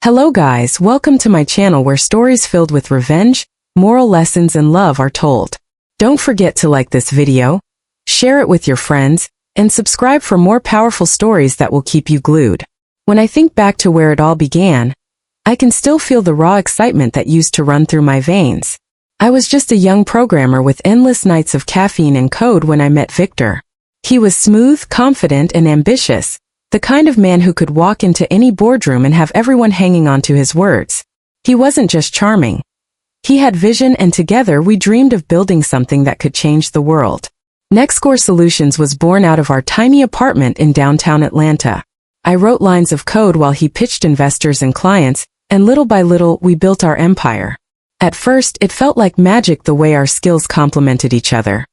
Hello guys, welcome to my channel where stories filled with revenge, moral lessons and love are told. Don't forget to like this video, share it with your friends, and subscribe for more powerful stories that will keep you glued. When I think back to where it all began, I can still feel the raw excitement that used to run through my veins. I was just a young programmer with endless nights of caffeine and code when I met Victor. He was smooth, confident, and ambitious, the kind of man who could walk into any boardroom and have everyone hanging on to his words. He wasn't just charming. He had vision, and together we dreamed of building something that could change the world. NextScore Solutions was born out of our tiny apartment in downtown Atlanta. I wrote lines of code while he pitched investors and clients, and little by little we built our empire. At first, it felt like magic the way our skills complemented each other.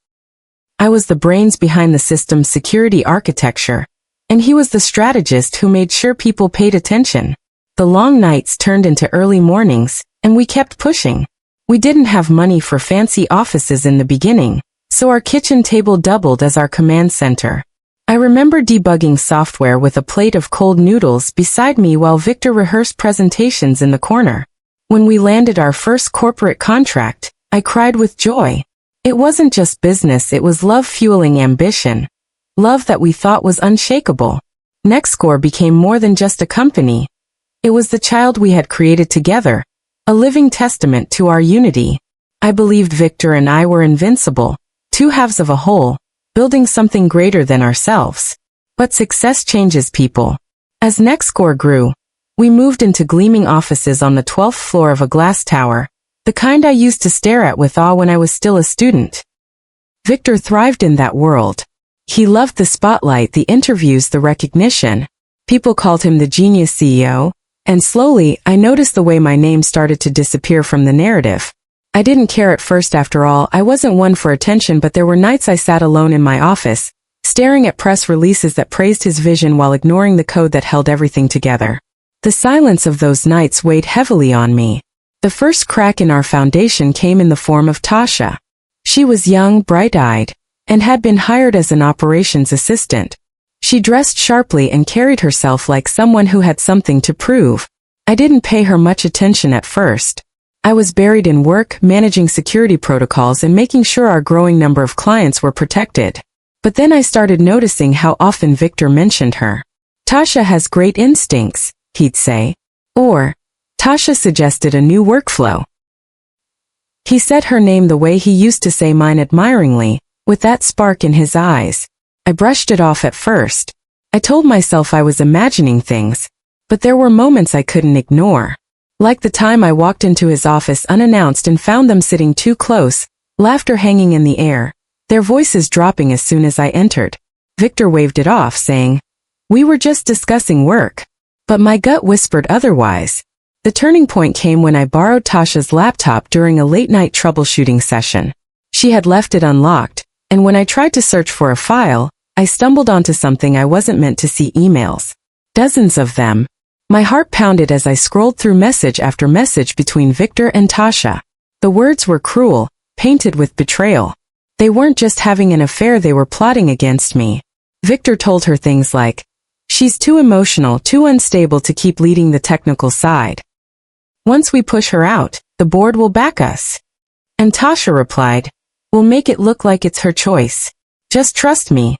I was the brains behind the system's security architecture, and he was the strategist who made sure people paid attention. The long nights turned into early mornings, and we kept pushing. We didn't have money for fancy offices in the beginning, so our kitchen table doubled as our command center. I remember debugging software with a plate of cold noodles beside me while Victor rehearsed presentations in the corner. When we landed our first corporate contract, I cried with joy. It wasn't just business, it was love fueling ambition. Love that we thought was unshakable. NextScore became more than just a company. It was the child we had created together, a living testament to our unity. I believed Victor and I were invincible, two halves of a whole, building something greater than ourselves. But success changes people. As NextScore grew, we moved into gleaming offices on the 12th floor of a glass tower, the kind I used to stare at with awe when I was still a student. Victor thrived in that world. He loved the spotlight, the interviews, the recognition. People called him the genius CEO, and slowly I noticed the way my name started to disappear from the narrative. I didn't care at first. After all, I wasn't one for attention, but there were nights I sat alone in my office, staring at press releases that praised his vision while ignoring the code that held everything together. The silence of those nights weighed heavily on me. The first crack in our foundation came in the form of Tasha. She was young, bright-eyed, and had been hired as an operations assistant. She dressed sharply and carried herself like someone who had something to prove. I didn't pay her much attention at first. I was buried in work, managing security protocols and making sure our growing number of clients were protected. But then I started noticing how often Victor mentioned her. Tasha has great instincts, he'd say. Or, Tasha suggested a new workflow. He said her name the way he used to say mine, admiringly, with that spark in his eyes. I brushed it off at first. I told myself I was imagining things, but there were moments I couldn't ignore. Like the time I walked into his office unannounced and found them sitting too close, laughter hanging in the air, their voices dropping as soon as I entered. Victor waved it off, saying, "We were just discussing work." But my gut whispered otherwise. The turning point came when I borrowed Tasha's laptop during a late-night troubleshooting session. She had left it unlocked, and when I tried to search for a file, I stumbled onto something I wasn't meant to see: emails. Dozens of them. My heart pounded as I scrolled through message after message between Victor and Tasha. The words were cruel, painted with betrayal. They weren't just having an affair, they were plotting against me. Victor told her things like, "She's too emotional, too unstable to keep leading the technical side. Once we push her out, the board will back us." And Tasha replied, "We'll make it look like it's her choice. Just trust me."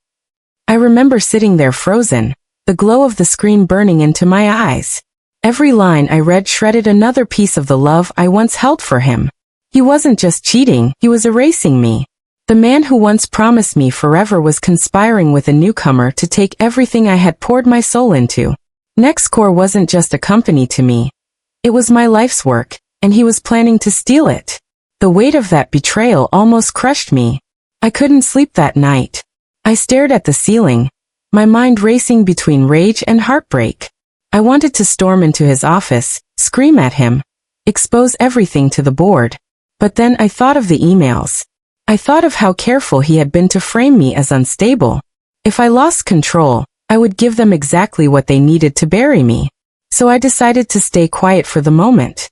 I remember sitting there frozen, the glow of the screen burning into my eyes. Every line I read shredded another piece of the love I once held for him. He wasn't just cheating, he was erasing me. The man who once promised me forever was conspiring with a newcomer to take everything I had poured my soul into. NextScore wasn't just a company to me. It was my life's work, and he was planning to steal it. The weight of that betrayal almost crushed me. I couldn't sleep that night. I stared at the ceiling, my mind racing between rage and heartbreak. I wanted to storm into his office, scream at him, expose everything to the board. But then I thought of the emails. I thought of how careful he had been to frame me as unstable. If I lost control, I would give them exactly what they needed to bury me. So I decided to stay quiet for the moment.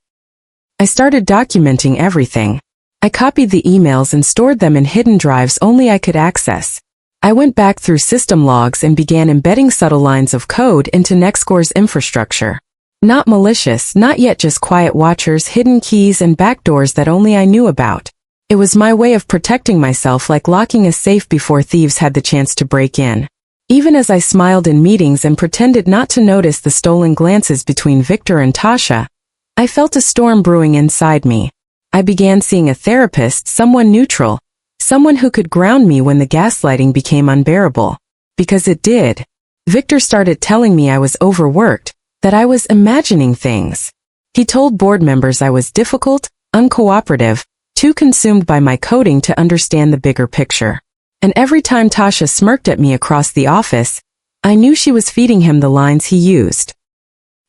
I started documenting everything. I copied the emails and stored them in hidden drives only I could access. I went back through system logs and began embedding subtle lines of code into NextScore's infrastructure. Not malicious, not yet, just quiet watchers, hidden keys and backdoors that only I knew about. It was my way of protecting myself, like locking a safe before thieves had the chance to break in. Even as I smiled in meetings and pretended not to notice the stolen glances between Victor and Tasha, I felt a storm brewing inside me. I began seeing a therapist, someone neutral, someone who could ground me when the gaslighting became unbearable. Because it did. Victor started telling me I was overworked, that I was imagining things. He told board members I was difficult, uncooperative, too consumed by my coding to understand the bigger picture. And every time Tasha smirked at me across the office, I knew she was feeding him the lines he used.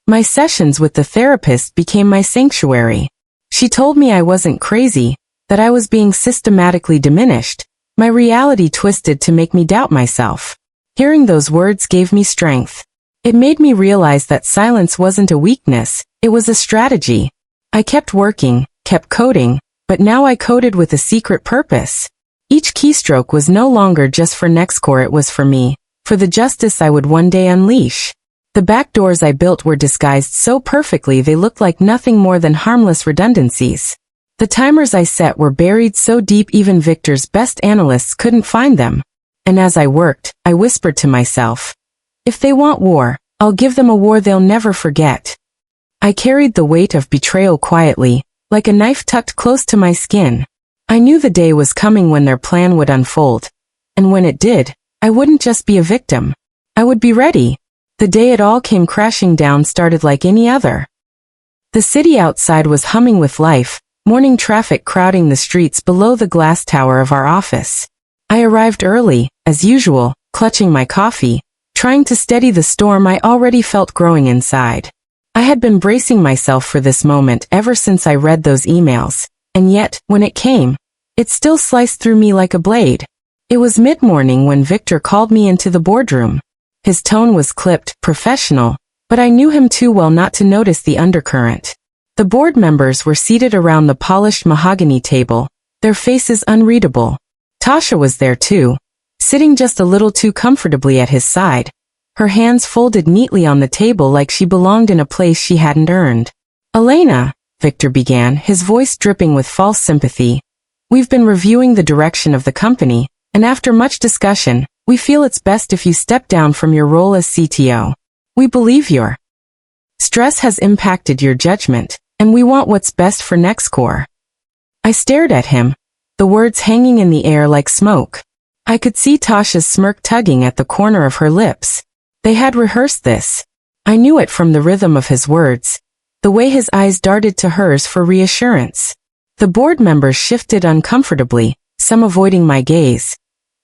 My sessions with the therapist became my sanctuary. She told me I wasn't crazy, that I was being systematically diminished, my reality twisted to make me doubt myself. Hearing those words gave me strength. It made me realize that silence wasn't a weakness, it was a strategy. I kept working, kept coding, but now I coded with a secret purpose. Each keystroke was no longer just for NextCore, it was for me, for the justice I would one day unleash. The backdoors I built were disguised so perfectly they looked like nothing more than harmless redundancies. The timers I set were buried so deep even Victor's best analysts couldn't find them. And as I worked, I whispered to myself, if they want war, I'll give them a war they'll never forget. I carried the weight of betrayal quietly, like a knife tucked close to my skin. I knew the day was coming when their plan would unfold. And when it did, I wouldn't just be a victim. I would be ready. The day it all came crashing down started like any other. The city outside was humming with life, morning traffic crowding the streets below the glass tower of our office. I arrived early, as usual, clutching my coffee, trying to steady the storm I already felt growing inside. I had been bracing myself for this moment ever since I read those emails, and yet, when it came, it still sliced through me like a blade. It was mid-morning when Victor called me into the boardroom. His tone was clipped, professional, but I knew him too well not to notice the undercurrent. The board members were seated around the polished mahogany table, their faces unreadable. Tasha was there too, sitting just a little too comfortably at his side, her hands folded neatly on the table like she belonged in a place she hadn't earned. Elena, Victor began, his voice dripping with false sympathy. We've been reviewing the direction of the company, and after much discussion, we feel it's best if you step down from your role as CTO. We believe your stress has impacted your judgment, and we want what's best for NextCore. I stared at him, the words hanging in the air like smoke. I could see Tasha's smirk tugging at the corner of her lips. They had rehearsed this. I knew it from the rhythm of his words, the way his eyes darted to hers for reassurance. The board members shifted uncomfortably, some avoiding my gaze,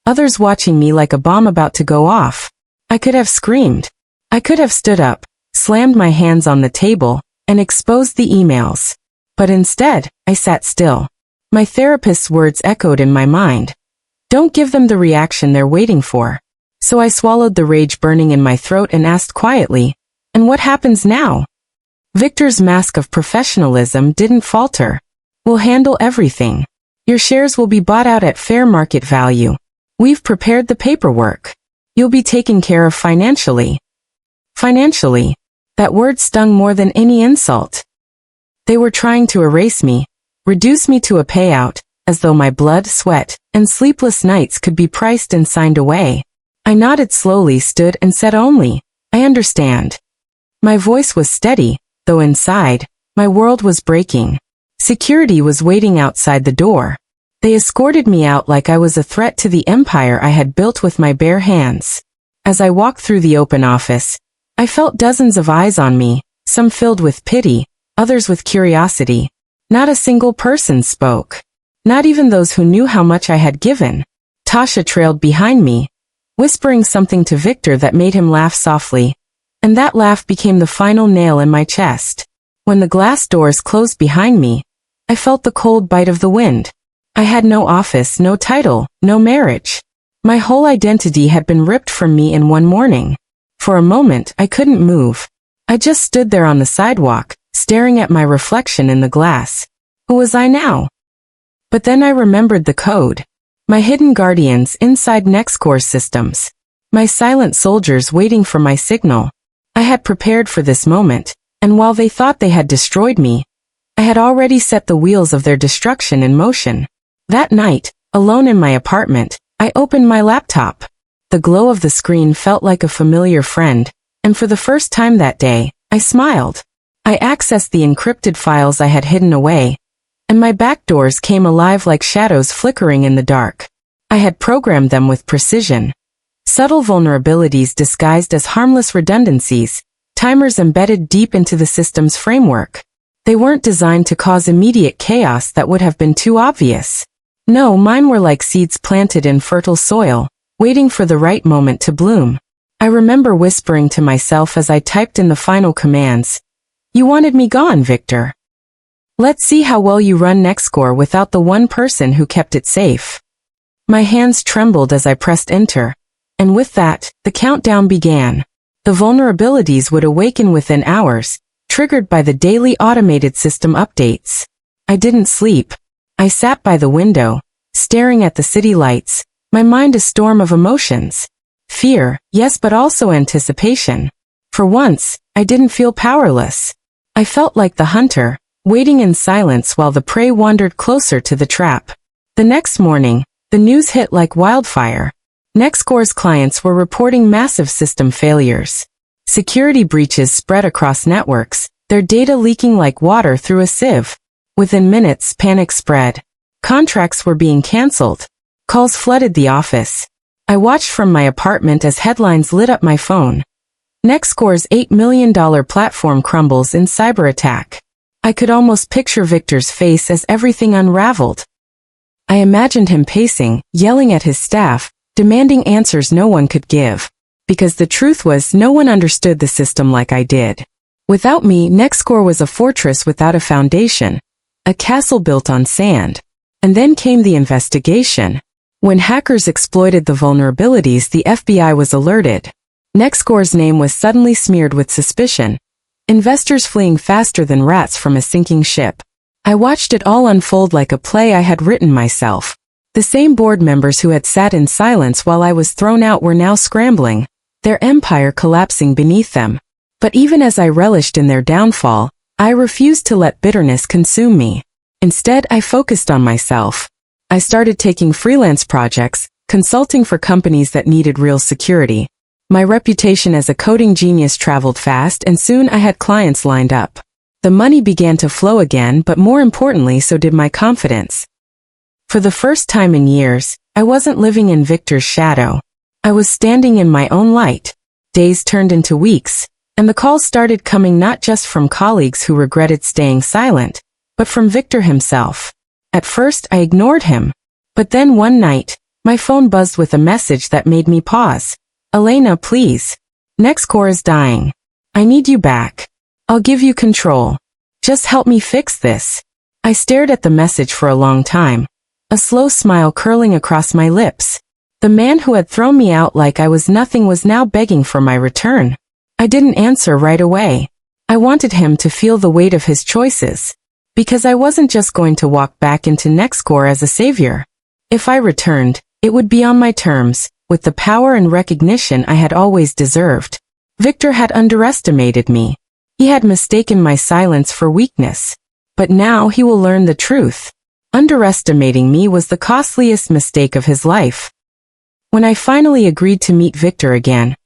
others watching me like a bomb about to go off. I could have screamed. I could have stood up, slammed my hands on the table, and exposed the emails. But instead, I sat still. My therapist's words echoed in my mind. Don't give them the reaction they're waiting for. So I swallowed the rage burning in my throat and asked quietly, and what happens now? Victor's mask of professionalism didn't falter. We'll handle everything. Your shares will be bought out at fair market value. We've prepared the paperwork. You'll be taken care of financially. Financially. That word stung more than any insult. They were trying to erase me, reduce me to a payout, as though my blood, sweat, and sleepless nights could be priced and signed away. I nodded slowly, stood, and said only, I understand. My voice was steady, though inside, my world was breaking. Security was waiting outside the door. They escorted me out like I was a threat to the empire I had built with my bare hands. As I walked through the open office, I felt dozens of eyes on me, some filled with pity, others with curiosity. Not a single person spoke. Not even those who knew how much I had given. Tasha trailed behind me, whispering something to Victor that made him laugh softly, and that laugh became the final nail in my chest. When the glass doors closed behind me, I felt the cold bite of the wind. I had no office, no title, no marriage. My whole identity had been ripped from me in one morning. For a moment, I couldn't move. I just stood there on the sidewalk, staring at my reflection in the glass. Who was I now? But then I remembered the code. My hidden guardians inside NextCore systems. My silent soldiers waiting for my signal. I had prepared for this moment, And while they thought they had destroyed me, I had already set the wheels of their destruction in motion. That night, alone in my apartment, I opened my laptop. The glow of the screen felt like a familiar friend, and for the first time that day, I smiled. I accessed the encrypted files I had hidden away, and my back doors came alive like shadows flickering in the dark. I had programmed them with precision. Subtle vulnerabilities disguised as harmless redundancies, timers embedded deep into the system's framework. They weren't designed to cause immediate chaos that would have been too obvious. No, mine were like seeds planted in fertile soil, waiting for the right moment to bloom. I remember whispering to myself as I typed in the final commands, "You wanted me gone, Victor. Let's see how well you run NextScore without the one person who kept it safe." My hands trembled as I pressed enter, and with that, the countdown began. The vulnerabilities would awaken within hours, triggered by the daily automated system updates. I didn't sleep. I sat by the window, staring at the city lights, my mind a storm of emotions. Fear, yes, but also anticipation. For once, I didn't feel powerless. I felt like the hunter, waiting in silence while the prey wandered closer to the trap. The next morning, the news hit like wildfire. NextScore's clients were reporting massive system failures. Security breaches spread across networks, their data leaking like water through a sieve. Within minutes, panic spread. Contracts were being canceled. Calls flooded the office. I watched from my apartment as headlines lit up my phone. NextScore's $8 million platform crumbles in cyber attack. I could almost picture Victor's face as everything unraveled. I imagined him pacing, yelling at his staff, demanding answers no one could give. Because the truth was, no one understood the system like I did. Without me, NextScore was a fortress without a foundation, a castle built on sand. And then came the investigation. When hackers exploited the vulnerabilities, the FBI was alerted. NextScore's name was suddenly smeared with suspicion. Investors fleeing faster than rats from a sinking ship. I watched it all unfold like a play I had written myself. The same board members who had sat in silence while I was thrown out were now scrambling, their empire collapsing beneath them. But even as I relished in their downfall, I refused to let bitterness consume me. Instead, I focused on myself. I started taking freelance projects, consulting for companies that needed real security. My reputation as a coding genius traveled fast, and soon I had clients lined up. The money began to flow again, but more importantly, so did my confidence. For the first time in years, I wasn't living in Victor's shadow. I was standing in my own light. Days turned into weeks, and the calls started coming not just from colleagues who regretted staying silent, but from Victor himself. At first, I ignored him. But then one night, my phone buzzed with a message that made me pause. "Elena, please. NextScore is dying. I need you back. I'll give you control. Just help me fix this." I stared at the message for a long time, a slow smile curling across my lips. The man who had thrown me out like I was nothing was now begging for my return. I didn't answer right away. I wanted him to feel the weight of his choices. Because I wasn't just going to walk back into NextScore as a savior. If I returned, it would be on my terms, with the power and recognition I had always deserved. Victor had underestimated me. He had mistaken my silence for weakness. But now he will learn the truth. Underestimating me was the costliest mistake of his life. When I finally agreed to meet Victor again,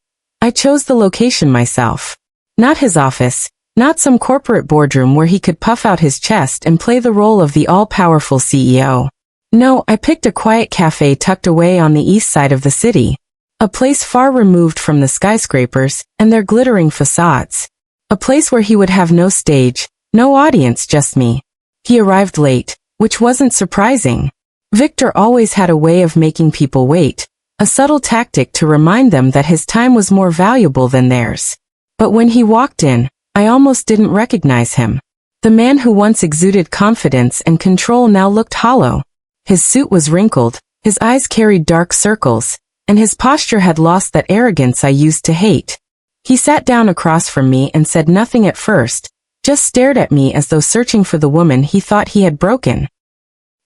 I chose the location myself. Not his office, not some corporate boardroom where he could puff out his chest and play the role of the all-powerful CEO. No, I picked a quiet cafe tucked away on the east side of the city. A place far removed from the skyscrapers and their glittering facades. A place where he would have no stage, no audience, just me. He arrived late, which wasn't surprising. Victor always had a way of making people wait, a subtle tactic to remind them that his time was more valuable than theirs. But when he walked in, I almost didn't recognize him. The man who once exuded confidence and control now looked hollow. His suit was wrinkled, his eyes carried dark circles, and his posture had lost that arrogance I used to hate. He sat down across from me and said nothing at first, just stared at me as though searching for the woman he thought he had broken.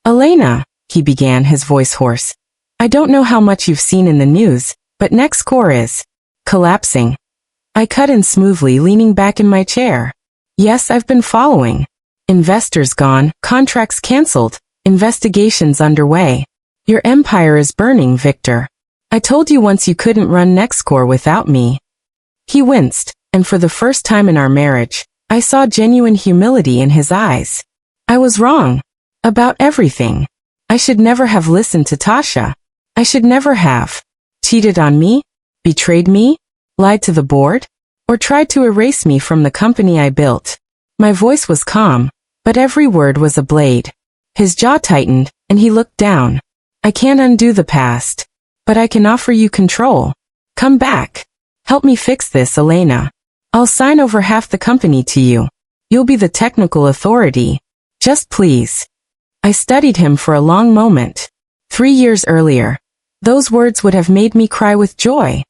"Elena," he began, his voice hoarse. "I don't know how much you've seen in the news, but NextScore is collapsing." I cut in smoothly, leaning back in my chair. Yes, I've been following. Investors gone, contracts canceled, investigations underway. Your empire is burning, Victor. I told you once you couldn't run NextCore without me. He winced, and for the first time in our marriage, I saw genuine humility in his eyes. I was wrong. About everything. I should never have listened to Tasha. I should never have. Cheated on me? Betrayed me? Lied to the board? Or tried to erase me from the company I built? My voice was calm, but every word was a blade. His jaw tightened, and he looked down. I can't undo the past. But I can offer you control. Come back. Help me fix this, Elena. I'll sign over half the company to you. You'll be the technical authority. Just please. I studied him for a long moment. 3 years earlier, those words would have made me cry with joy.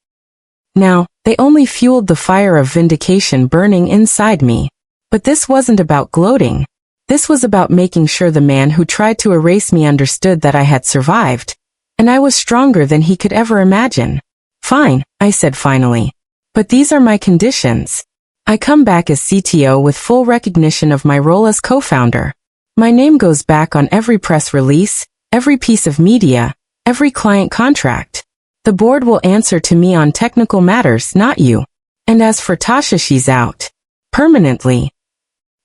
Now, they only fueled the fire of vindication burning inside me. But this wasn't about gloating. This was about making sure the man who tried to erase me understood that I had survived. And I was stronger than he could ever imagine. Fine, I said finally. But these are my conditions. I come back as CTO with full recognition of my role as co-founder. My name goes back on every press release, every piece of media, every client contract. The board will answer to me on technical matters, not you. And as for Tasha, she's out. Permanently.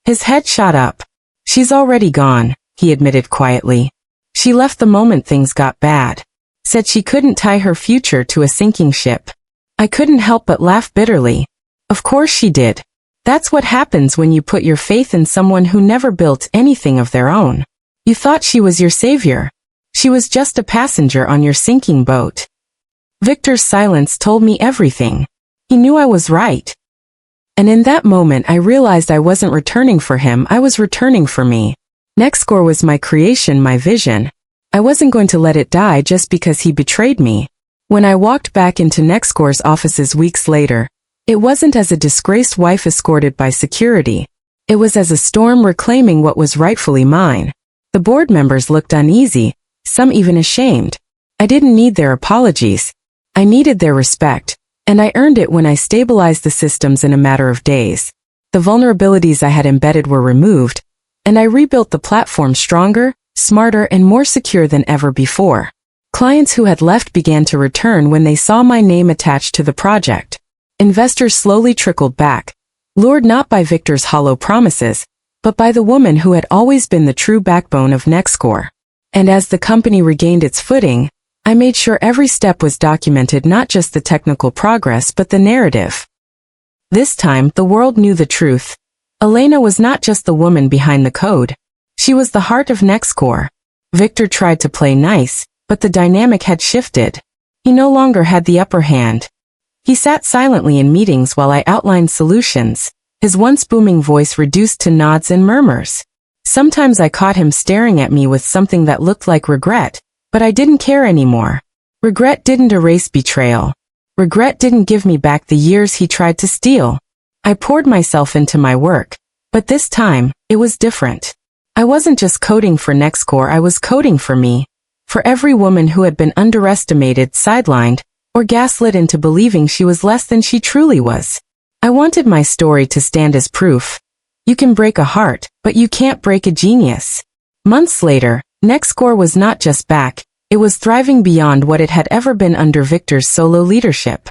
His head shot up. She's already gone, he admitted quietly. She left the moment things got bad. Said she couldn't tie her future to a sinking ship. I couldn't help but laugh bitterly. Of course she did. That's what happens when you put your faith in someone who never built anything of their own. You thought she was your savior. She was just a passenger on your sinking boat. Victor's silence told me everything. He knew I was right. And in that moment I realized I wasn't returning for him, I was returning for me. NextCore was my creation, my vision. I wasn't going to let it die just because he betrayed me. When I walked back into NextCore's offices weeks later, it wasn't as a disgraced wife escorted by security. It was as a storm reclaiming what was rightfully mine. The board members looked uneasy, some even ashamed. I didn't need their apologies. I needed their respect, and I earned it when I stabilized the systems in a matter of days. The vulnerabilities I had embedded were removed, and I rebuilt the platform stronger, smarter, and more secure than ever before. Clients who had left began to return when they saw my name attached to the project. Investors slowly trickled back, lured not by Victor's hollow promises, but by the woman who had always been the true backbone of NextCore. And as the company regained its footing, I made sure every step was documented, not just the technical progress but the narrative. This time, the world knew the truth. Elena was not just the woman behind the code. She was the heart of NextCore. Victor tried to play nice, but the dynamic had shifted. He no longer had the upper hand. He sat silently in meetings while I outlined solutions, his once booming voice reduced to nods and murmurs. Sometimes I caught him staring at me with something that looked like regret, but I didn't care anymore. Regret didn't erase betrayal. Regret didn't give me back the years he tried to steal. I poured myself into my work, but this time, it was different. I wasn't just coding for NextCore, I was coding for me. For every woman who had been underestimated, sidelined, or gaslit into believing she was less than she truly was. I wanted my story to stand as proof. You can break a heart, but you can't break a genius. Months later, NextCore was not just back, it was thriving beyond what it had ever been under Victor's solo leadership.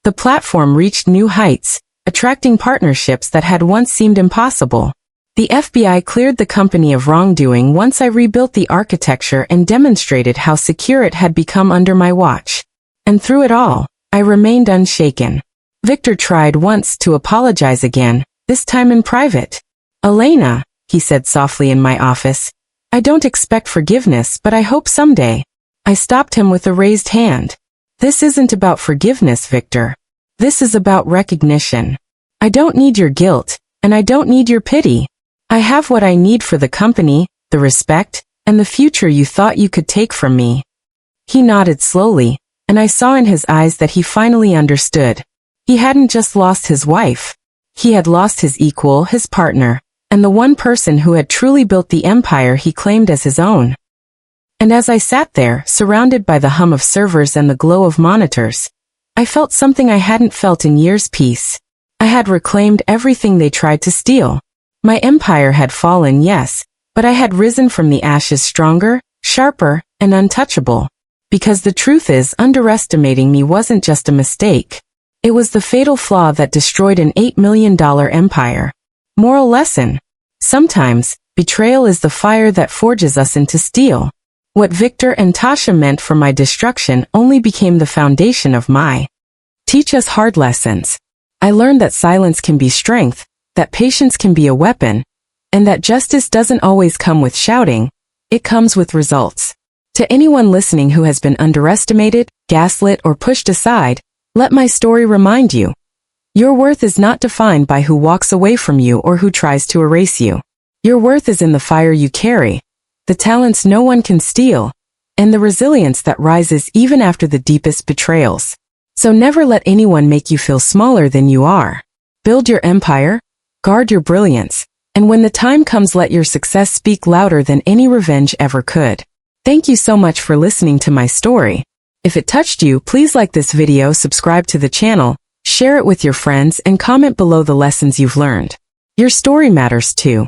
The platform reached new heights, attracting partnerships that had once seemed impossible. The FBI cleared the company of wrongdoing once I rebuilt the architecture and demonstrated how secure it had become under my watch. And through it all, I remained unshaken. Victor tried once to apologize again, this time in private. "Elena," he said softly in my office, "I don't expect forgiveness, but I hope someday." I stopped him with a raised hand. "This isn't about forgiveness, Victor. This is about recognition. I don't need your guilt, and I don't need your pity. I have what I need for the company, the respect, and the future you thought you could take from me." He nodded slowly, and I saw in his eyes that he finally understood. He hadn't just lost his wife. He had lost his equal, his partner, and the one person who had truly built the empire he claimed as his own. And as I sat there, surrounded by the hum of servers and the glow of monitors, I felt something I hadn't felt in years: peace. I had reclaimed everything they tried to steal. My empire had fallen, yes, but I had risen from the ashes stronger, sharper, and untouchable. Because the truth is, underestimating me wasn't just a mistake. It was the fatal flaw that destroyed an $8 million empire. Moral lesson. Sometimes, betrayal is the fire that forges us into steel. What Victor and Tasha meant for my destruction only became the foundation of my. Teach us hard lessons. I learned that silence can be strength, that patience can be a weapon, and that justice doesn't always come with shouting, it comes with results. To anyone listening who has been underestimated, gaslit, or pushed aside, let my story remind you. Your worth is not defined by who walks away from you or who tries to erase you. Your worth is in the fire you carry, the talents no one can steal, and the resilience that rises even after the deepest betrayals. So never let anyone make you feel smaller than you are. Build your empire, guard your brilliance, and when the time comes, let your success speak louder than any revenge ever could. Thank you so much for listening to my story. If it touched you, please like this video, subscribe to the channel, share it with your friends, and comment below the lessons you've learned. Your story matters too.